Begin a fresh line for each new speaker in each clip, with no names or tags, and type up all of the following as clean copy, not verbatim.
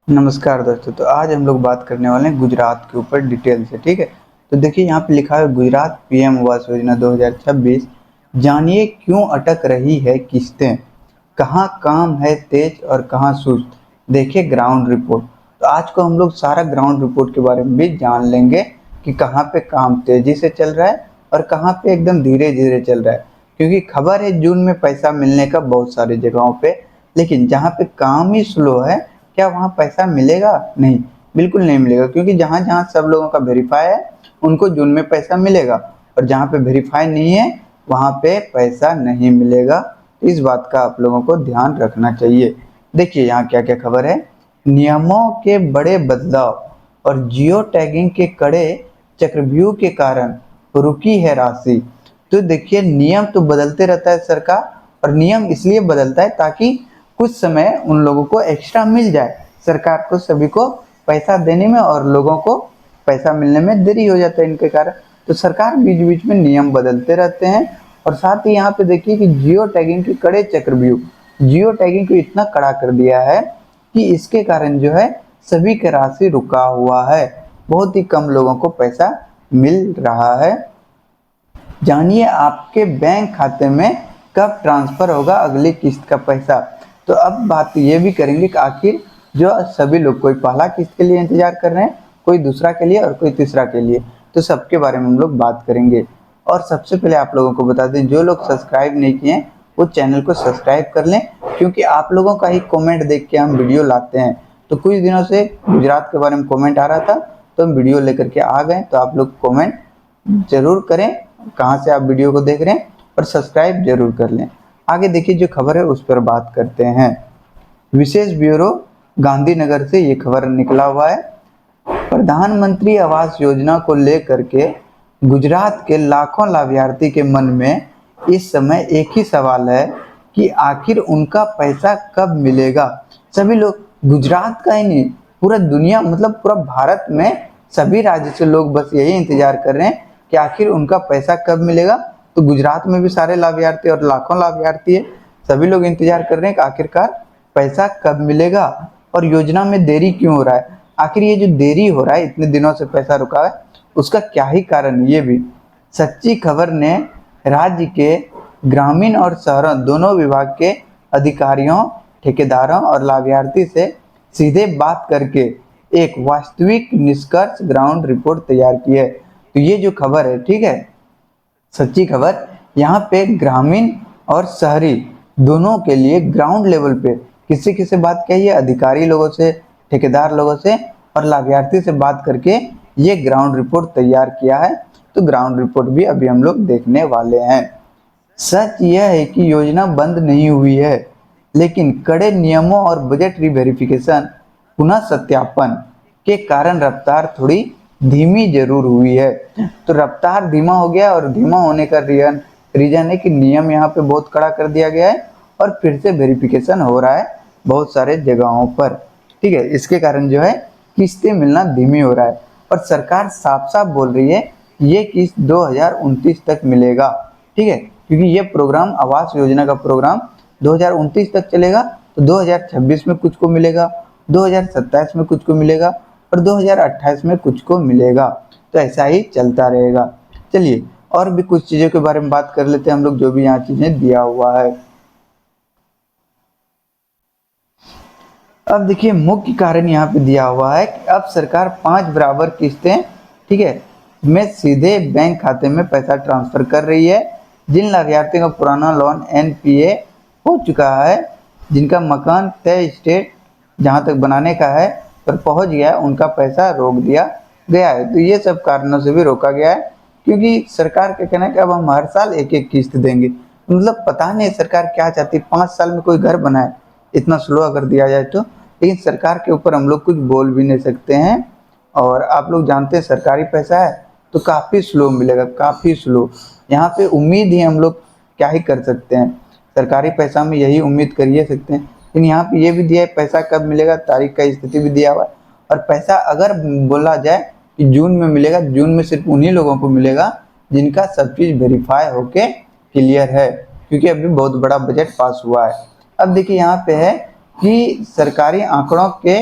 नमस्कार दोस्तों। तो आज हम लोग बात करने वाले हैं गुजरात के ऊपर डिटेल से। ठीक है, तो देखिए यहाँ पे लिखा है गुजरात पीएम आवास योजना 2026। जानिए क्यों अटक रही है किस्तें, कहाँ काम है तेज और कहाँ सुस्त। देखिए ग्राउंड रिपोर्ट। तो आज को हम लोग सारा ग्राउंड रिपोर्ट के बारे में भी जान लेंगे कि कहाँ पे काम तेजी से चल रहा है और कहाँ पे एकदम धीरे धीरे चल रहा है। क्योंकि खबर है जून में पैसा मिलने का बहुत सारी जगहों पे, लेकिन जहाँ पे काम ही स्लो है क्या वहाँ पैसा मिलेगा? नहीं, बिल्कुल नहीं मिलेगा। क्योंकि जहाँ जहाँ सब लोगों का वेरीफाई है उनको जून में पैसा मिलेगा, और जहाँ पे वेरीफाई नहीं है वहाँ पे पैसा नहीं मिलेगा। इस बात का आप लोगों को ध्यान रखना चाहिए। देखिए यहाँ क्या क्या खबर है। नियमों के बड़े बदलाव और जियो टैगिंग के कड़े चक्रव्यूह के कारण रुकी है राशि। तो देखिए नियम तो बदलते रहता है सरकार, और नियम इसलिए बदलता है ताकि कुछ समय उन लोगों को एक्स्ट्रा मिल जाए। सरकार को सभी को पैसा देने में और लोगों को पैसा मिलने में देरी हो जाता है इनके कारण। तो सरकार बीच बीच में नियम बदलते रहते हैं। और साथ ही यहाँ पे देखिए कि जियो टैगिंग के कड़े चक्रव्यूह, जियो टैगिंग को इतना कड़ा कर दिया है कि इसके कारण जो है सभी की राशि रुका हुआ है, बहुत ही कम लोगों को पैसा मिल रहा है। जानिए आपके बैंक खाते में कब ट्रांसफर होगा अगली किस्त का पैसा। तो अब बात ये भी करेंगे कि आखिर जो सभी लोग, कोई पहला किस्त के लिए इंतजार कर रहे हैं, कोई दूसरा के लिए और कोई तीसरा के लिए, तो सबके बारे में हम लोग बात करेंगे। और सबसे पहले आप लोगों को बता दें, जो लोग सब्सक्राइब नहीं किए हैं वो चैनल को सब्सक्राइब कर लें, क्योंकि आप लोगों का ही कमेंट देख के हम वीडियो लाते हैं। तो कुछ दिनों से गुजरात के बारे में कमेंट आ रहा था, तो हम वीडियो लेकर के आ गए। तो आप लोग कमेंट जरूर करें कहाँ से आप वीडियो को देख रहे हैं, और सब्सक्राइब जरूर कर लें। आगे देखिए जो खबर है उस पर बात करते हैं। विशेष ब्यूरो गांधीनगर से ये खबर निकला हुआ है। प्रधानमंत्री आवास योजना को लेकर के गुजरात के लाखों लाभार्थी के मन में इस समय एक ही सवाल है कि आखिर उनका पैसा कब मिलेगा। सभी लोग, गुजरात का ही नहीं, पूरा दुनिया मतलब पूरा भारत में सभी राज्य से लोग बस यही इंतजार कर रहे हैं कि आखिर उनका पैसा कब मिलेगा। तो गुजरात में भी सारे लाभार्थी और लाखों लाभार्थी है, सभी लोग इंतजार कर रहे हैं कि आखिरकार पैसा कब मिलेगा और योजना में देरी क्यों हो रहा है। आखिर ये जो देरी हो रहा है, इतने दिनों से पैसा रुका है, उसका क्या ही कारण। ये भी सच्ची खबर ने राज्य के ग्रामीण और शहरों दोनों विभाग के अधिकारियों, ठेकेदारों और लाभार्थी से सीधे बात करके एक वास्तविक निष्कर्ष ग्राउंड रिपोर्ट तैयार की है। तो ये जो खबर है, ठीक है, सच्ची खबर, यहाँ पे ग्रामीण और शहरी दोनों के लिए ग्राउंड लेवल पे किसी किसी बात कही है, अधिकारी लोगों से, ठेकेदार लोगों से और लाभार्थी से बात करके ये ग्राउंड रिपोर्ट तैयार किया है। तो ग्राउंड रिपोर्ट भी अभी हम लोग देखने वाले हैं। सच यह है कि योजना बंद नहीं हुई है, लेकिन कड़े नियमों और बजट वेरिफिकेशन, पुनः सत्यापन के कारण रफ्तार थोड़ी धीमी जरूर हुई है। तो रफ्तार धीमा हो गया, और धीमा होने का रीजन है कि नियम यहाँ पे बहुत कड़ा कर दिया गया है और फिर से वेरिफिकेशन हो रहा है बहुत सारे जगहों पर। ठीक है, इसके कारण जो है किस्तें मिलना धीमी हो रहा है। और सरकार साफ साफ बोल रही है ये किस्त 2029 तक मिलेगा। ठीक है, क्योंकि ये प्रोग्राम, आवास योजना का प्रोग्राम 2029 तक चलेगा। तो 2026 में कुछ को मिलेगा, 2027 में कुछ को मिलेगा और 2028 में कुछ को मिलेगा। तो ऐसा ही चलता रहेगा। चलिए और भी कुछ चीज़ों के बारे में बात कर लेते हैं हम लोग, जो भी यहाँ चीज़ें दिया हुआ है। अब देखिए मुख्य कारण यहाँ पे दिया हुआ है कि अब सरकार 5 बराबर किस्तें, ठीक है, में सीधे बैंक खाते में पैसा ट्रांसफर कर रही है। जिन लाभार्थियों का पुराना लोन एनपीए हो चुका है, जिनका मकान तय स्टेट जहाँ तक बनाने का है पर पहुँच गया है, उनका पैसा रोक दिया गया है। तो ये सब कारणों से भी रोका गया है, क्योंकि सरकार का कहना है कि अब हम हर साल एक एक किस्त देंगे। मतलब पता नहीं सरकार क्या चाहती, 5 साल में कोई घर बनाए, इतना स्लो अगर दिया जाए तो। लेकिन सरकार के ऊपर हम लोग कुछ बोल भी नहीं सकते हैं। और आप लोग जानते हैं सरकारी पैसा है तो काफ़ी स्लो मिलेगा, काफ़ी स्लो। यहाँ पे उम्मीद ही हम लोग क्या ही कर सकते हैं, सरकारी पैसा में यही उम्मीद कर ही सकते हैं। लेकिन यहाँ पे ये भी दिया है पैसा कब मिलेगा, तारीख का स्थिति भी दिया हुआ है। और पैसा अगर बोला जाए कि जून में मिलेगा, जून में सिर्फ उन्हीं लोगों को मिलेगा जिनका सब चीज़ वेरीफाई होके क्लियर है, क्योंकि अभी बहुत बड़ा बजट पास हुआ है। अब देखिए यहाँ पे है कि सरकारी आंकड़ों के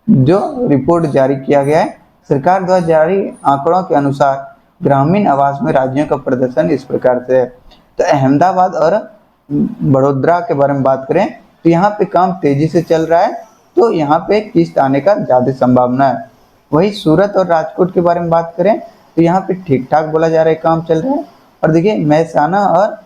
जो रिपोर्ट जारी किया गया है, सरकार द्वारा जारी आंकड़ों के अनुसार ग्रामीण आवास में राज्यों का प्रदर्शन इस प्रकार से है। तो अहमदाबाद और बड़ोदरा के बारे में बात करें तो यहाँ पे काम तेजी से चल रहा है, तो यहाँ पे किस्त आने का ज़्यादा संभावना है। वही सूरत और राजकोट के बारे में बात करें तो यहाँ पे ठीक ठाक बोला जा रहा है, काम चल रहा है। और देखिए महसाना और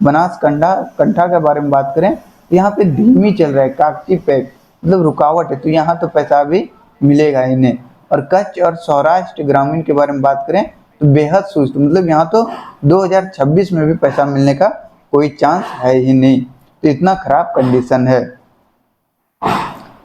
बनासकांठा के बारे में बात करें तो यहाँ पे धीमी चल रहा है, कागजी पैक मतलब रुकावट है, तो यहाँ तो पैसा भी मिलेगा इन्हें। और कच्छ और सौराष्ट्र ग्रामीण के बारे में बात करें तो बेहद सुस्त, मतलब यहाँ तो 2026 में भी पैसा मिलने का कोई चांस है ही नहीं, तो इतना खराब कंडीशन है।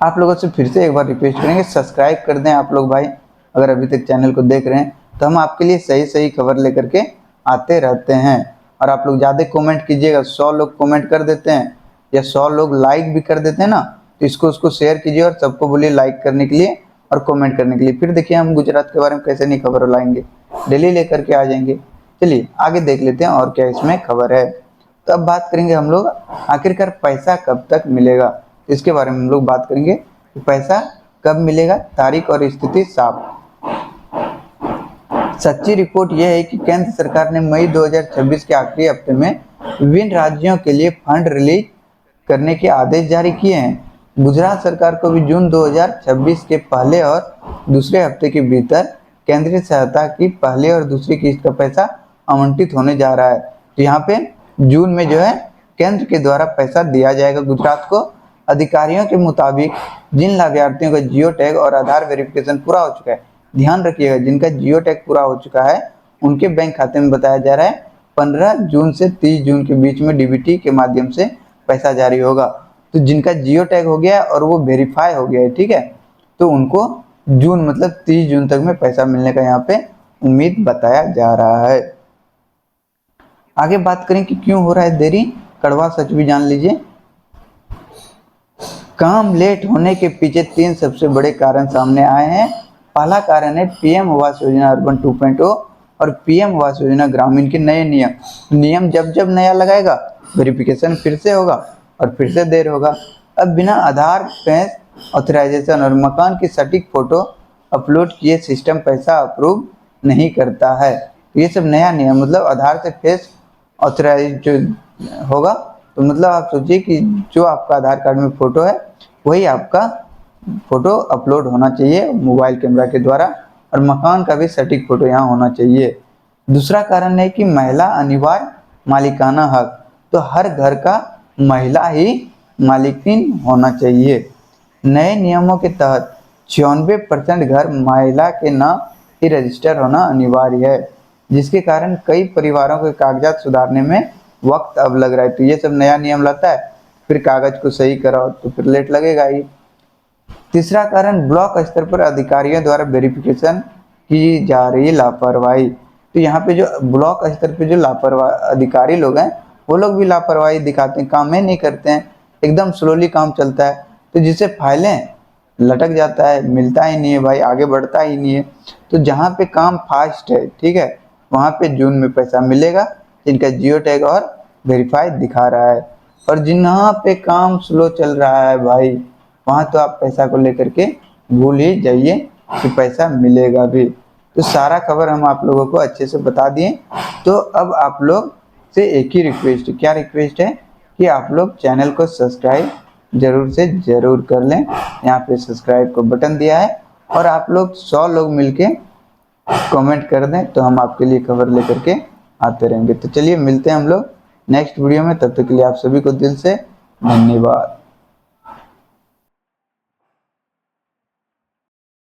आप लोगों से फिर से एक बार रिक्वेस्ट करेंगे, सब्सक्राइब कर दें आप लोग भाई, अगर अभी तक चैनल को देख रहे हैं तो हम आपके लिए सही सही खबर लेकर के आते रहते हैं। और आप लोग ज़्यादा कमेंट कीजिएगा, 100 लोग कमेंट कर देते हैं या 100 लोग लाइक भी कर देते हैं ना, तो उसको शेयर कीजिए और सबको बोलिए लाइक करने के लिए और कमेंट करने के लिए। फिर देखिए हम गुजरात के बारे में कैसे नहीं खबर लाएंगे, डेली लेकर के आ जाएंगे। चलिए आगे देख लेते हैं और क्या इसमें खबर है। तो अब बात करेंगे हम लोग आखिरकार पैसा कब तक मिलेगा, इसके बारे में हम लोग बात करेंगे कि पैसा कब मिलेगा, तारीख और स्थिति साफ। सच्ची रिपोर्ट यह है कि केंद्र सरकार ने मई 2026 के आखिरी हफ्ते में विभिन्न राज्यों के लिए फंड रिलीज करने के आदेश जारी किए हैं। गुजरात सरकार को भी जून 2026 के पहले और दूसरे हफ्ते के भीतर केंद्रीय सहायता की पहली और दूसरी किस्त का पैसा आवंटित होने जा रहा है। तो यहाँ पे जून में जो है केंद्र के द्वारा पैसा दिया जाएगा गुजरात को। अधिकारियों के मुताबिक जिन लाभार्थियों का जियो टैग और आधार वेरिफिकेशन पूरा हो चुका है, ध्यान रखिएगा जिनका जियो टैग पूरा हो चुका है उनके बैंक खाते में बताया जा रहा है 15 जून से 30 जून के बीच में डीबीटी के माध्यम से पैसा जारी होगा। तो जिनका जियो टैग हो गया और वो वेरीफाई हो गया है, ठीक है, तो उनको जून मतलब 30 जून तक में पैसा मिलने का यहाँ पे उम्मीद बताया जा रहा है। आगे बात करें कि क्यों हो रहा है देरी, कड़वा सच भी जान लीजिए। काम लेट होने के पीछे 3 सबसे बड़े कारण सामने आए हैं। पहला कारण है पीएम आवास योजना अर्बन 2.0 और पीएम आवास योजना ग्रामीण के नए नियम जब नया लगाएगा वेरिफिकेशन फिर से होगा और फिर से देर होगा। अब बिना आधार फेस ऑथराइजेशन और मकान की सटीक फोटो अपलोड किए सिस्टम पैसा अप्रूव नहीं करता है। ये सब नया नियम, मतलब आधार से फेस ऑथराइज होगा तो मतलब आप सोचिए कि जो आपका आधार कार्ड में फ़ोटो है वही आपका फ़ोटो अपलोड होना चाहिए मोबाइल कैमरा के द्वारा, और मकान का भी सटीक फ़ोटो यहाँ होना चाहिए। दूसरा कारण है कि महिला अनिवार्य मालिकाना हक, तो हर घर का महिला ही मालिकिन होना चाहिए। नए नियमों के तहत 96% घर महिला के नाम ही रजिस्टर होना अनिवार्य है, जिसके कारण कई परिवारों के कागजात सुधारने में वक्त अब लग रहा है। तो ये सब नया नियम लाता है, फिर कागज को सही कराओ तो फिर लेट लगेगा ही। तीसरा कारण ब्लॉक स्तर पर अधिकारियों द्वारा वेरिफिकेशन की जा रही लापरवाही। तो यहाँ पे जो ब्लॉक स्तर पे जो लापरवाही अधिकारी लोग हैं वो लोग भी लापरवाही दिखाते हैं, काम ही नहीं करते हैं, एकदम स्लोली काम चलता है, तो जिससे फाइलें लटक जाता है, मिलता ही नहीं है भाई, आगे बढ़ता ही नहीं है। तो जहाँ पे काम फास्ट है, ठीक है, वहाँ पे जून में पैसा मिलेगा जिनका जियो टैग और वेरीफाई दिखा रहा है। और जहाँ पे काम स्लो चल रहा है भाई, वहाँ तो आप पैसा को लेकर के भूल ही जाइए कि पैसा मिलेगा भी। तो सारा खबर हम आप लोगों को अच्छे से बता दिए। तो अब आप लोग से एक ही रिक्वेस्ट, क्या रिक्वेस्ट है कि आप लोग चैनल को सब्सक्राइब जरूर से ज़रूर कर लें। यहाँ पे सब्सक्राइब को बटन दिया है और आप लोग 100 लोग मिलके कमेंट कर दें तो हम आपके लिए खबर लेकर के आते रहेंगे। तो चलिए मिलते हैं हम लोग नेक्स्ट वीडियो में, तब तक के लिए आप सभी को दिल से धन्यवाद।